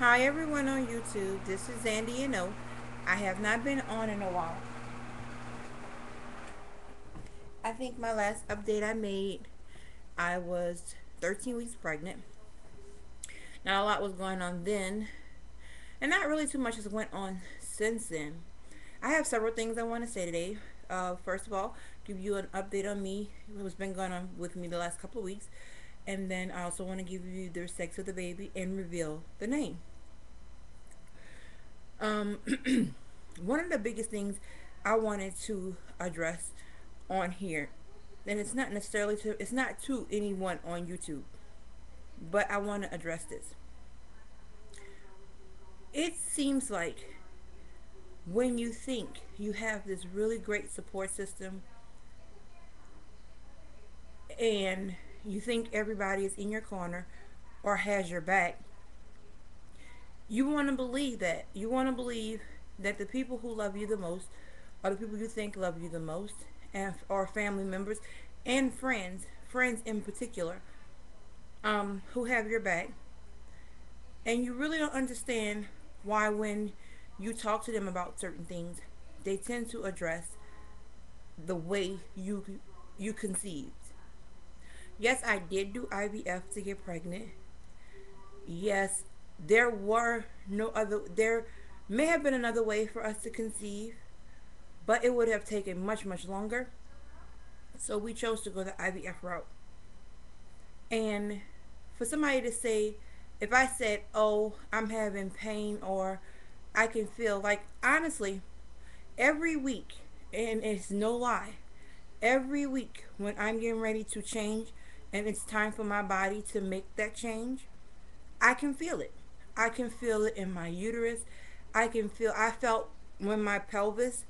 Hi everyone on YouTube, this is zandyNO. I have not been on in a while. I think my last update I made, I was 13 weeks pregnant. Not a lot was going on then, and not really too much has went on since then. I have several things I want to say today. First of all, give you an update on me, what's been going on with me the last couple of weeks. And then I also want to give you the sex of the baby and reveal the name. Um, One of the biggest things I wanted to address on here, and it's not to anyone on YouTube, but I want to address this. It seems like when you think you have this really great support system and you think everybody is in your corner or has your back, you want to believe that. You want to believe that the people who love you the most are the people you think love you the most, and are family members and friends in particular, who have your back. And you really don't understand why when you talk to them about certain things, they tend to address the way you conceived. Yes, I did do IVF to get pregnant. Yes, there may have been another way for us to conceive, but it would have taken much longer. So we chose to go the IVF route. And for somebody to say, if I said, oh, I'm having pain, or I can feel like, honestly, every week, and it's no lie, every week when I'm getting ready to change and it's time for my body to make that change, I can feel it. I can feel it in my uterus. I felt when my pelvis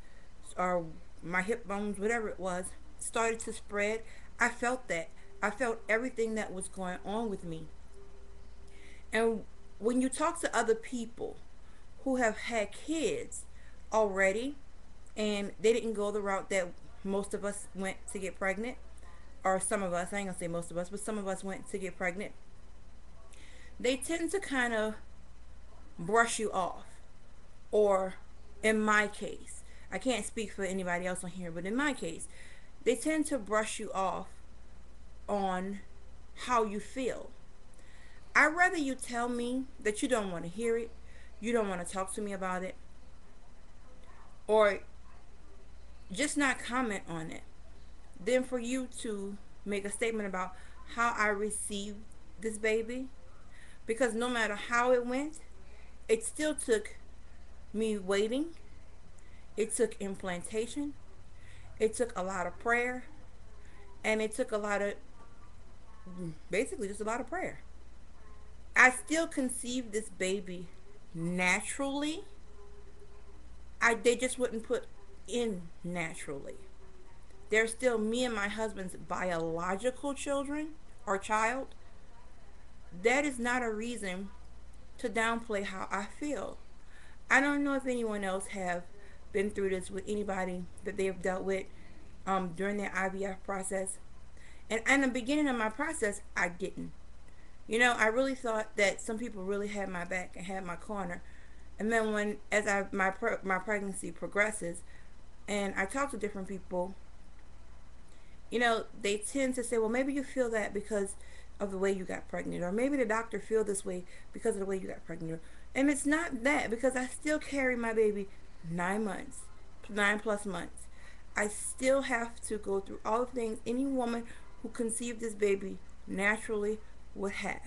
or my hip bones, whatever it was, started to spread. I felt that. I felt everything that was going on with me. And when you talk to other people who have had kids already and they didn't go the route that most of us went to get pregnant, or some of us, I ain't gonna say most of us, but some of us went to get pregnant, they tend to kind of brush you off. Or in my case, I can't speak for anybody else on here, but in my case, they tend to brush you off on how you feel. I'd rather you tell me that you don't want to hear it, you don't want to talk to me about it, or just not comment on it, than for you to make a statement about how I received this baby. Because no matter how it went, it still took me waiting, it took implantation, it took a lot of prayer, and it took a lot of, basically just a lot of prayer. I still conceived this baby naturally. They just wouldn't put in naturally. They're still me and my husband's biological children or child. That is not a reason to downplay how I feel. I don't know if anyone else have been through this with anybody that they have dealt with during their IVF process. And in the beginning of my process, I didn't. I really thought that some people really had my back and had my corner. And then my pregnancy progresses, and I talk to different people, they tend to say, well, maybe you feel that because of the way you got pregnant, or maybe the doctor feel this way because of the way you got pregnant. And it's not that, because I still carry my baby 9 months, 9+ months. I still have to go through all the things any woman who conceived this baby naturally would have.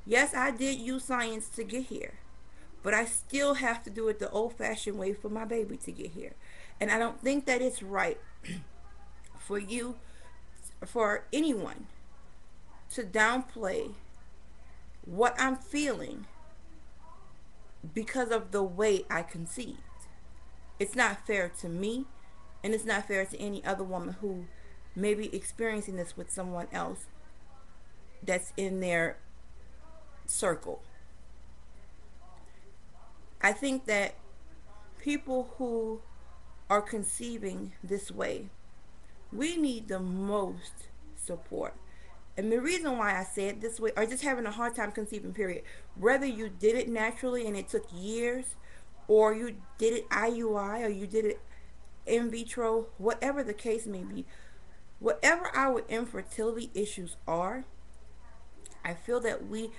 Yes, I did use science to get here, but I still have to do it the old-fashioned way for my baby to get here. And I don't think that it's right for you, for anyone, to downplay what I'm feeling because of the way I conceived. It's not fair to me, and it's not fair to any other woman who may be experiencing this with someone else that's in their circle. I think that people who are conceiving this way, we need the most support. And the reason why I say it this way, or just having a hard time conceiving, period, whether you did it naturally and it took years, or you did it IUI, or you did it in vitro, whatever the case may be, whatever our infertility issues are, I feel that we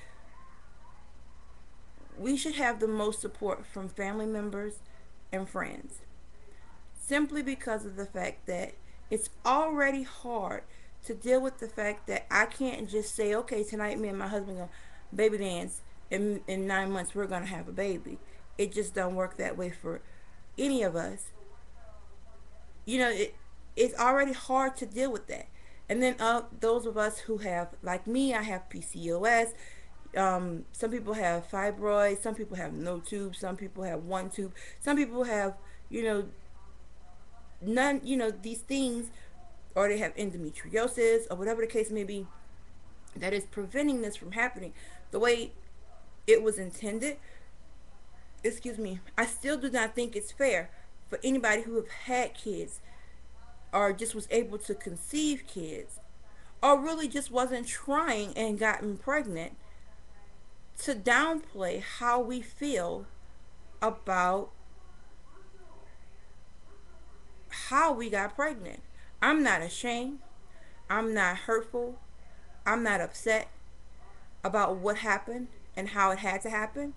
should have the most support from family members and friends, simply because of the fact that it's already hard to deal with the fact that I can't just say, okay, tonight me and my husband gonna baby dance, in 9 months we're gonna have a baby. It just don't work that way for any of us. It's already hard to deal with that. And then those of us who have, like me, I have PCOS. Some people have fibroids. Some people have no tube. Some people have one tube. Some people have, you know, none. These things, or they have endometriosis, or whatever the case may be, that is preventing this from happening the way it was intended. Excuse me. I still do not think it's fair for anybody who have had kids, or just was able to conceive kids, or really just wasn't trying and gotten pregnant, to downplay how we feel about how we got pregnant. I'm not ashamed. I'm not hurtful. I'm not upset about what happened and how it had to happen.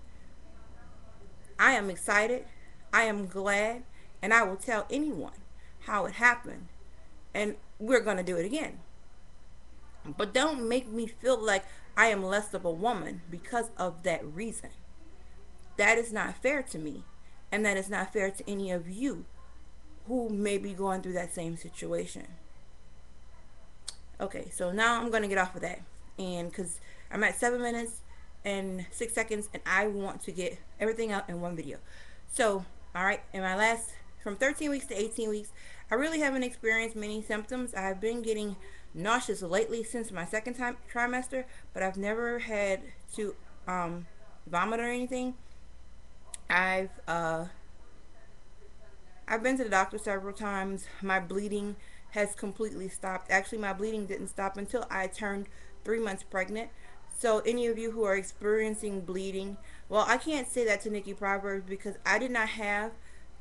I am excited. I am glad. And I will tell anyone how it happened. And we're going to do it again. But don't make me feel like I am less of a woman because of that reason. That is not fair to me. And that is not fair to any of you who may be going through that same situation. Okay, so now I'm going to get off of that. And because I'm at 7 minutes and 6 seconds, and I want to get everything out in one video. So, all right, in my last, from 13 weeks to 18 weeks, I really haven't experienced many symptoms. I've been getting nauseous lately since my second trimester, but I've never had to vomit or anything. I've been to the doctor several times. My bleeding has completely stopped. Actually, my bleeding didn't stop until I turned 3 months pregnant. So any of you who are experiencing bleeding, well, I can't say that to Nikki Proverbs because I did not have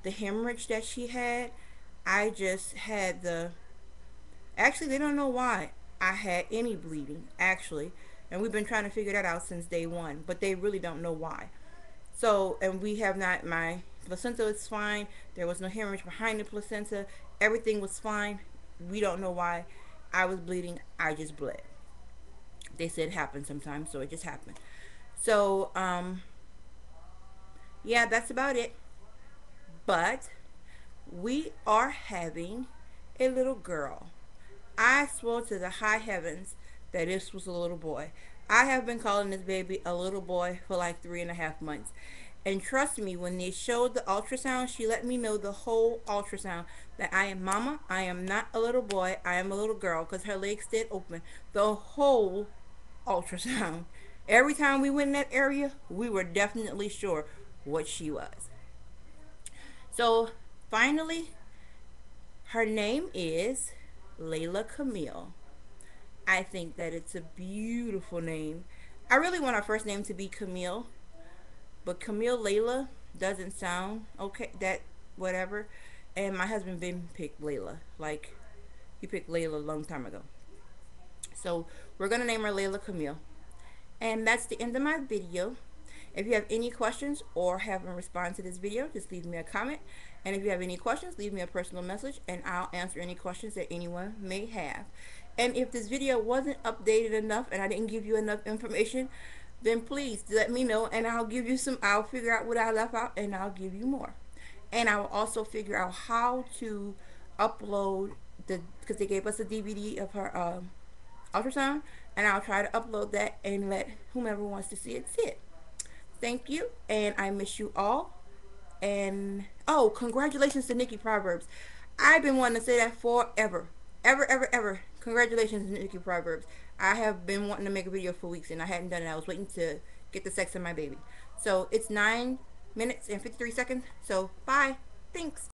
the hemorrhage that she had. I just had actually, they don't know why I had any bleeding, actually. And we've been trying to figure that out since day one, but they really don't know why. So, and we have not, my placenta is fine. There was no hemorrhage behind the placenta. Everything was fine. We don't know why I was bleeding. I just bled. They said it happens sometimes, so it just happened. So, yeah, that's about it. But we are having a little girl. I swore to the high heavens that this was a little boy. I have been calling this baby a little boy for like 3.5 months. And trust me, when they showed the ultrasound, she let me know the whole ultrasound that I am mama, I am not a little boy, I am a little girl, because her legs stayed open. The whole ultrasound. Every time we went in that area, we were definitely sure what she was. So finally, her name is Layla Camille. I think that it's a beautiful name. I really want our first name to be Camille, but Camille Layla doesn't sound okay. That whatever. And my husband Ben picked Layla. Like he picked Layla a long time ago. So we're gonna name her Layla Camille. And that's the end of my video. If you have any questions or haven't responded to this video, just leave me a comment. And if you have any questions, leave me a personal message and I'll answer any questions that anyone may have. And if this video wasn't updated enough and I didn't give you enough information, then please let me know and I'll figure out what I left out and I'll give you more. And I will also figure out how to upload because they gave us a DVD of her ultrasound, and I'll try to upload that and let whomever wants to see it. Thank you, and I miss you all. And oh, congratulations to Nikki Proverbs. I've been wanting to say that forever. Ever. Congratulations to Nikki Proverbs. I have been wanting to make a video for weeks and I hadn't done it. I was waiting to get the sex of my baby. So it's 9 minutes and 53 seconds. So bye. Thanks.